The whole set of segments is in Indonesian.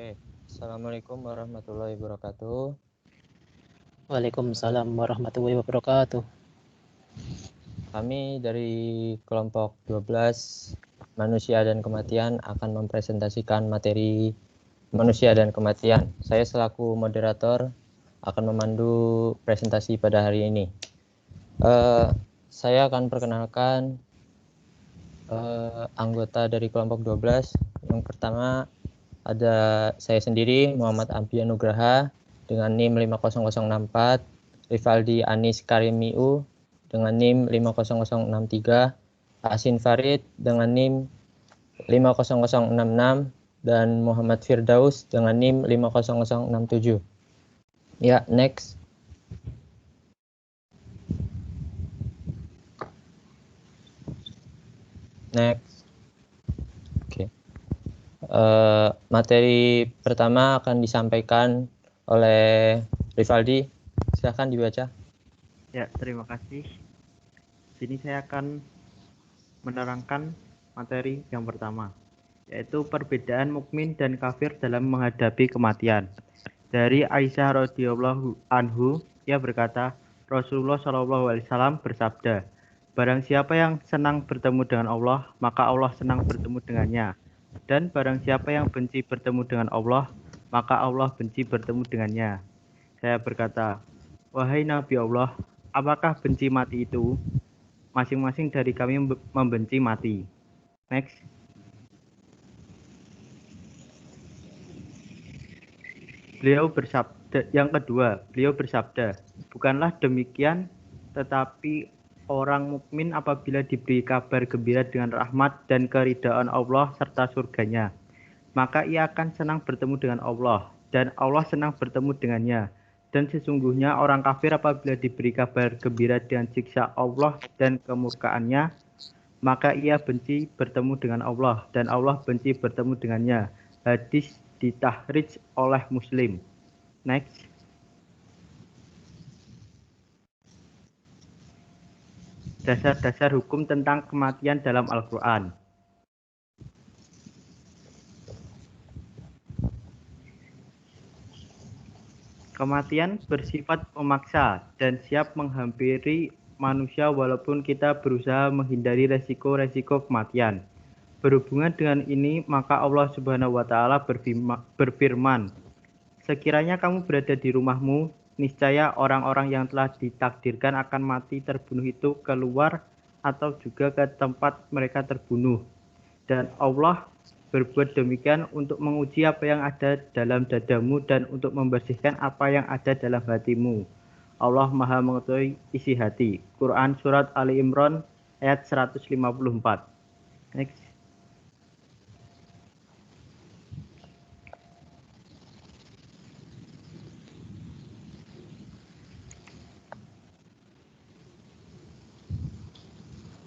Oke, Assalamualaikum warahmatullahi wabarakatuh. Waalaikumsalam warahmatullahi wabarakatuh. Kami dari kelompok 12 Manusia dan Kematian akan mempresentasikan materi Manusia dan Kematian. Saya selaku moderator akan memandu presentasi pada hari ini. Saya akan perkenalkan anggota dari kelompok 12. Yang pertama ada saya sendiri, Muhammad Ampian Nugraha dengan NIM 50064, Rivaldi Anis Karimiu dengan NIM 50063, Asin Farid dengan NIM 50066, dan Muhammad Firdaus dengan NIM 50067. Ya, next. Next. Oke. Materi pertama akan disampaikan oleh Rivaldi. Silakan dibaca. Ya, terima kasih. Sini saya akan menerangkan materi yang pertama, yaitu perbedaan mukmin dan kafir dalam menghadapi kematian. Dari Aisyah radhiyallahu anhu, ia berkata, Rasulullah SAW bersabda, barang siapa yang senang bertemu dengan Allah, maka Allah senang bertemu dengannya. Dan barang siapa yang benci bertemu dengan Allah, maka Allah benci bertemu dengannya. Saya berkata, wahai Nabi Allah, apakah benci mati itu? Masing-masing dari kami membenci mati. Next. Yang kedua, beliau bersabda, bukanlah demikian, tetapi orang mukmin apabila diberi kabar gembira dengan rahmat dan keridhaan Allah serta surganya, maka ia akan senang bertemu dengan Allah, dan Allah senang bertemu dengannya. Dan sesungguhnya orang kafir apabila diberi kabar gembira dengan siksa Allah dan kemurkaannya, maka ia benci bertemu dengan Allah, dan Allah benci bertemu dengannya. Hadis ditahrij oleh Muslim. Next. Dasar-dasar hukum tentang kematian dalam Al-Quran. Kematian bersifat memaksa dan siap menghampiri manusia walaupun kita berusaha menghindari resiko-resiko kematian. Berhubungan dengan ini, maka Allah Subhanahu wa Ta'ala berfirman, sekiranya kamu berada di rumahmu, niscaya orang-orang yang telah ditakdirkan akan mati terbunuh itu keluar atau juga ke tempat mereka terbunuh. Dan Allah berbuat demikian untuk menguji apa yang ada dalam dadamu dan untuk membersihkan apa yang ada dalam hatimu. Allah Maha mengetahui isi hati. Quran Surat Ali Imran ayat 154. Next.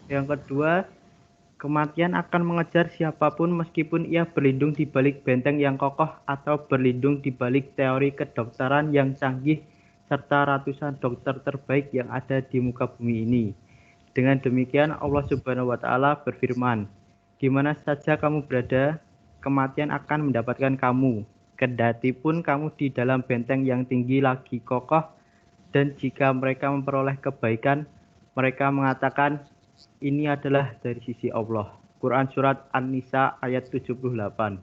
Yang kedua, kematian akan mengejar siapapun meskipun ia berlindung di balik benteng yang kokoh atau berlindung di balik teori kedokteran yang canggih serta ratusan dokter terbaik yang ada di muka bumi ini. Dengan demikian Allah Subhanahu wa Ta'ala berfirman, di mana saja kamu berada, kematian akan mendapatkan kamu, kendati pun kamu di dalam benteng yang tinggi lagi kokoh, dan jika mereka memperoleh kebaikan, mereka mengatakan, ini adalah dari sisi Allah. Quran Surat An-Nisa ayat 78.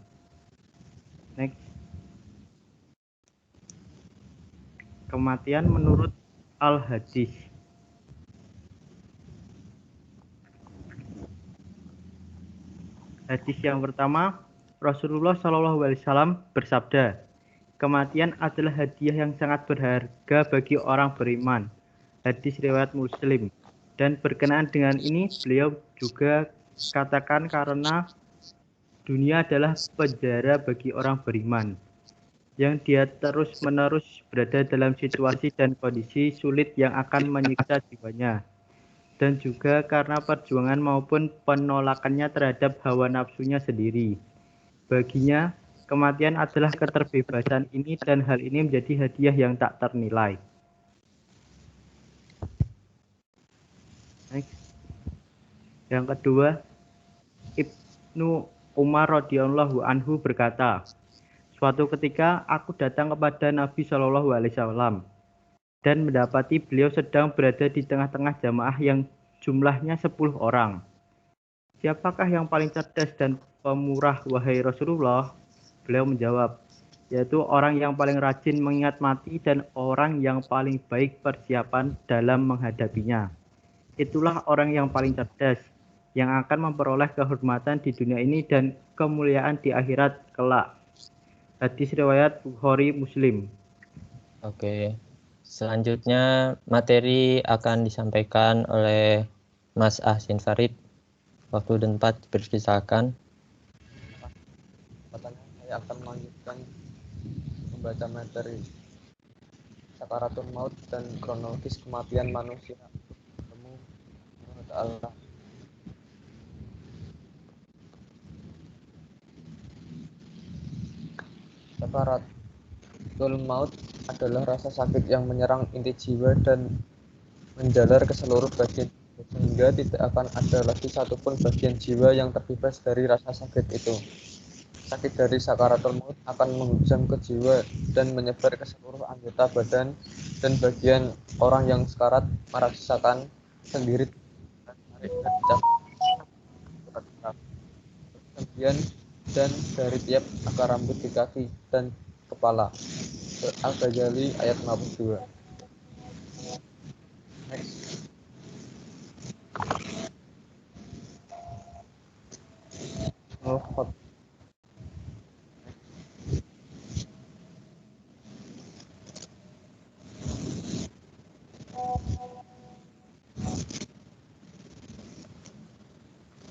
Next. Kematian menurut Al-Hadis. Hadis yang pertama, Rasulullah SAW bersabda, kematian adalah hadiah yang sangat berharga bagi orang beriman. Hadis riwayat Muslim. Dan berkenaan dengan ini, beliau juga katakan karena dunia adalah penjara bagi orang beriman, yang dia terus-menerus berada dalam situasi dan kondisi sulit yang akan menyiksa jiwanya, dan juga karena perjuangan maupun penolakannya terhadap hawa nafsunya sendiri. Baginya, kematian adalah keterbebasan ini, dan hal ini menjadi hadiah yang tak ternilai. Next. Yang kedua, Ibnu Umar radhiyallahu anhu berkata, Suatu ketika aku datang kepada Nabi Shallallahu Alaihi Wasallam dan mendapati beliau sedang berada di tengah-tengah jamaah yang jumlahnya 10 orang. Siapakah yang paling cerdas dan pemurah wahai Rasulullah? Beliau menjawab, yaitu orang yang paling rajin mengingat mati dan orang yang paling baik persiapan dalam menghadapinya. Itulah orang yang paling cerdas, yang akan memperoleh kehormatan di dunia ini dan kemuliaan di akhirat kelak. Hadis riwayat Bukhari Muslim. Oke. Selanjutnya materi akan disampaikan oleh Mas Ahsin Farid. Waktu dan tempat dipersilakan. Saya akan melanjutkan membaca materi sakaratul maut dan kronologis kematian manusia bertemu dengan Allah. Sakaratul maut adalah rasa sakit yang menyerang inti jiwa dan menjalar ke seluruh bagian, sehingga tidak akan ada lagi satupun bagian jiwa yang terbebas dari rasa sakit itu. Sakit dari sakaratul maut akan menghujam ke jiwa dan menyebar ke seluruh anggota badan dan bagian orang yang sekarat merasakan sendiri kemudian dan dari tiap akar rambut di kaki dan kepala. Al-Ghazali ayat 52. Next.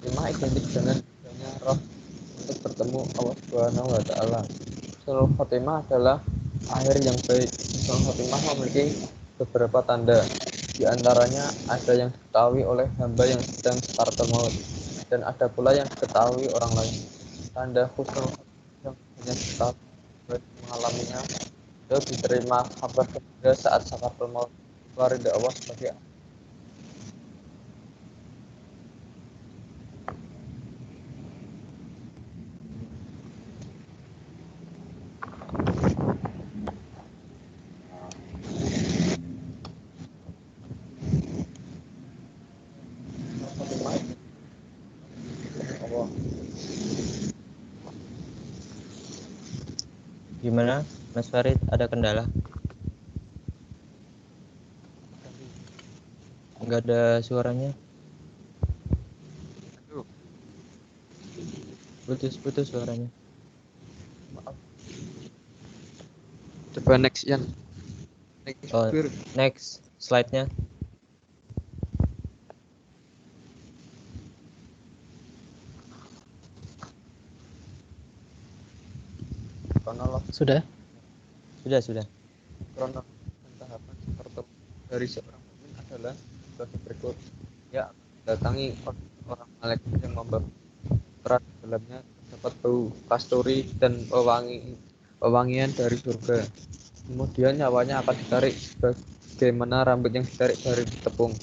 Lima identik dengan adanya roh untuk bertemu Allah Subhanahu wa taala. Husnul khotimah adalah akhir yang baik. Husnul khotimah memiliki beberapa tanda. Di antaranya ada yang diketahui oleh hamba yang sedang sakaratul maut dan ada pula yang diketahui orang lain. Tanda husnul khotimah yang hanya diketahui mengalaminya itu diterima kabar gembira saat sakaratul maut. Ridha Allah sebagai Allah. Gimana, Mas Farid? Ada kendala? Nggak ada suaranya? Aduh, Putus-putus suaranya. maaf. Coba next Yan. Next. Oh, next slide-nya. Kronologi Sudah? Sudah. kronologi dan tahapan sakaratul dari seorang mukmin adalah sebagai berikut. Ya, datangi orang malaikat yang membawa berat dalamnya terdapat bau kasturi dan pewangian dari surga. Kemudian nyawanya akan ditarik sebagaimana rambut yang ditarik dari tepung.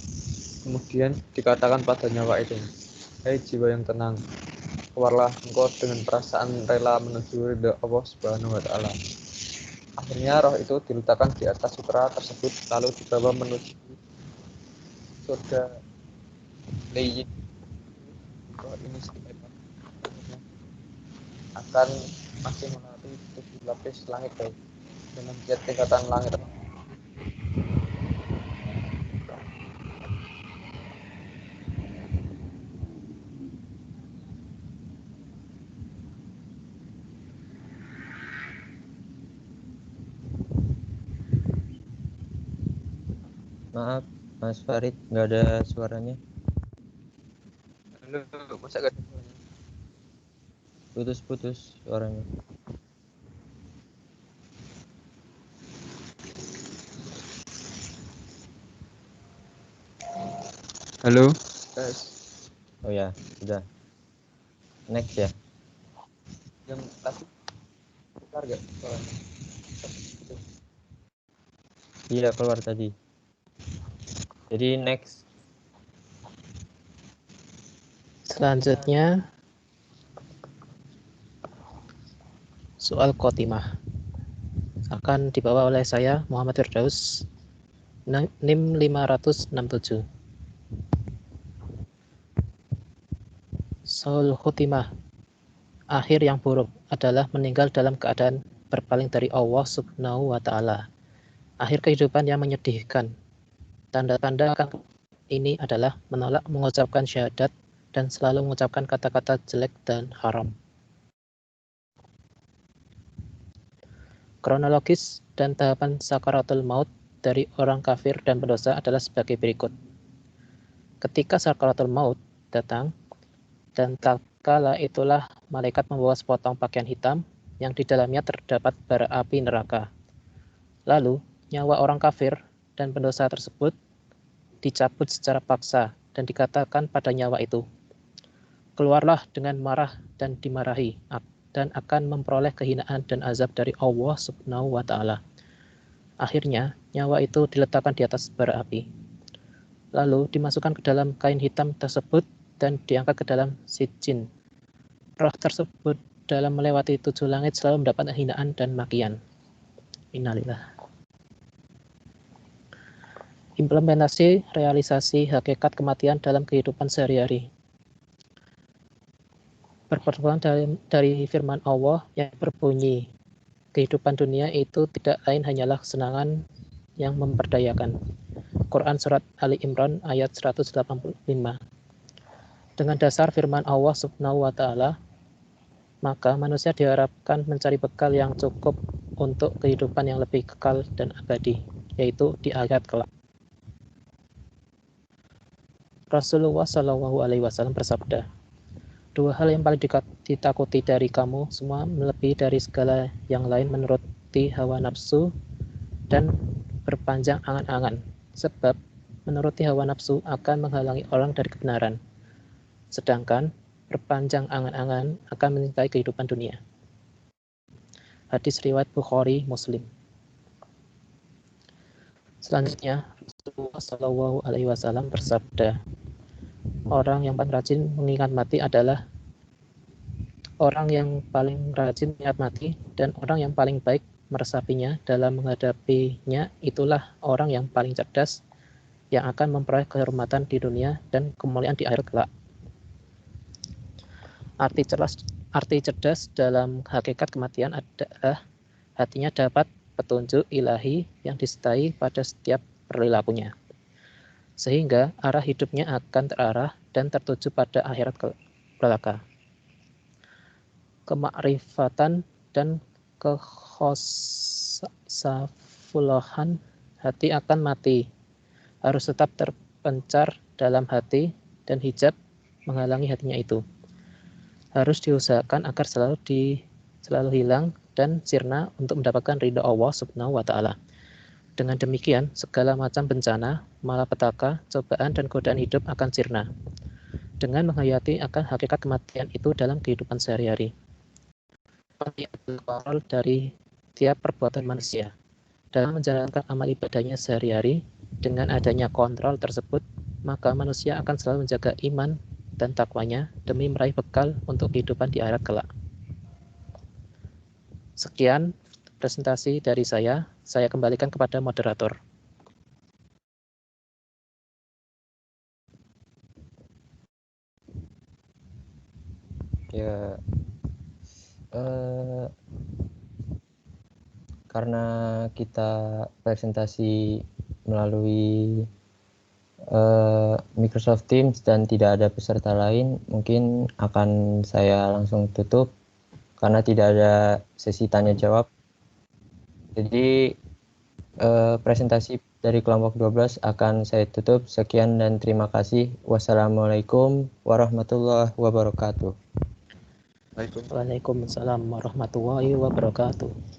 Kemudian dikatakan pada nyawa itu, "Hai jiwa yang tenang, keluarlah engkau dengan perasaan rela menuju ridha Allah Subhanahu wa taala." Akhirnya roh itu diletakkan di atas sutra tersebut lalu dibawa menuju surga Leyin. Roh ini sekitar akan masih melewati 7 lapis langit baik dengan tiap tingkatan langit. Maaf, Mas Farid, nggak ada suaranya. Halo, masa gak ada suaranya? Putus-putus suaranya. Halo, guys. Oh ya, sudah. Next ya. Yang tadi keluar gak suaranya? Iya, keluar tadi. Jadi next. Selanjutnya Soal khotimah akan dibawa oleh saya Muhammad Firdaus, NIM 567. Soal khotimah, akhir yang buruk adalah meninggal dalam keadaan berpaling dari Allah Subhanahu wa Ta'ala. Akhir kehidupan yang menyedihkan. Tanda-tanda akan ini adalah menolak mengucapkan syahadat dan selalu mengucapkan kata-kata jelek dan haram. Kronologis dan tahapan sakaratul maut dari orang kafir dan pendosa adalah sebagai berikut. Ketika sakaratul maut datang, dan tatkala itulah malaikat membawa sepotong pakaian hitam yang di dalamnya terdapat bara api neraka. Lalu, nyawa orang kafir dan pendosa tersebut dicabut secara paksa dan dikatakan pada nyawa itu, keluarlah dengan marah dan dimarahi, dan akan memperoleh kehinaan dan azab dari Allah Subhanahu wa Ta'ala. Akhirnya, nyawa itu diletakkan di atas bara api. Lalu dimasukkan ke dalam kain hitam tersebut dan diangkat ke dalam sijin. Roh tersebut dalam melewati 7 langit selalu mendapat hinaan dan makian. Innalillah. Implementasi realisasi hakikat kematian dalam kehidupan sehari-hari. Berpedoman dari firman Allah yang berbunyi, kehidupan dunia itu tidak lain hanyalah kesenangan yang memperdayakan. Quran Surat Ali Imran ayat 185. Dengan dasar firman Allah Subhanahu wa Ta'ala, maka manusia diharapkan mencari bekal yang cukup untuk kehidupan yang lebih kekal dan abadi, yaitu di akhirat kelak. Rasulullah Shallallahu Alaihi Wasallam bersabda, 2 hal yang paling ditakuti dari kamu semua melebihi dari segala yang lain menuruti hawa nafsu dan berpanjang angan-angan, sebab menuruti hawa nafsu akan menghalangi orang dari kebenaran, sedangkan berpanjang angan-angan akan menyintai kehidupan dunia. Hadis riwayat Bukhari Muslim. Selanjutnya, Rasulullah Shallallahu Alaihi Wasallam bersabda, orang yang paling rajin mengingat mati adalah orang yang paling rajin mengingat mati, dan orang yang paling baik meresapinya dalam menghadapinya itulah orang yang paling cerdas yang akan memperoleh kehormatan di dunia dan kemuliaan di akhirat kelak. Arti cerdas dalam hakikat kematian adalah hatinya dapat petunjuk ilahi yang disertai pada setiap perilakunya, sehingga arah hidupnya akan terarah dan tertuju pada akhirat kelak. Kemakrifatan dan kekhosafulahan hati akan mati harus tetap terpencar dalam hati, dan hijab menghalangi hatinya itu harus diusahakan agar selalu hilang dan sirna untuk mendapatkan ridha Allah Subhanahu wa Ta'ala. Dengan demikian, segala macam bencana, malapetaka, cobaan, dan godaan hidup akan sirna dengan menghayati akan hakikat kematian itu dalam kehidupan sehari-hari. Kontrol dari tiap perbuatan manusia dalam menjalankan amal ibadahnya sehari-hari. Dengan adanya kontrol tersebut, maka manusia akan selalu menjaga iman dan takwanya demi meraih bekal untuk kehidupan di akhirat kelak. Sekian presentasi dari saya kembalikan kepada moderator. Ya, karena kita presentasi melalui Microsoft Teams dan tidak ada peserta lain, mungkin akan saya langsung tutup karena tidak ada sesi tanya jawab. Jadi presentasi dari kelompok 12 akan saya tutup. Sekian dan terima kasih. Wassalamualaikum warahmatullahi wabarakatuh. Waalaikumsalam warahmatullahi wabarakatuh.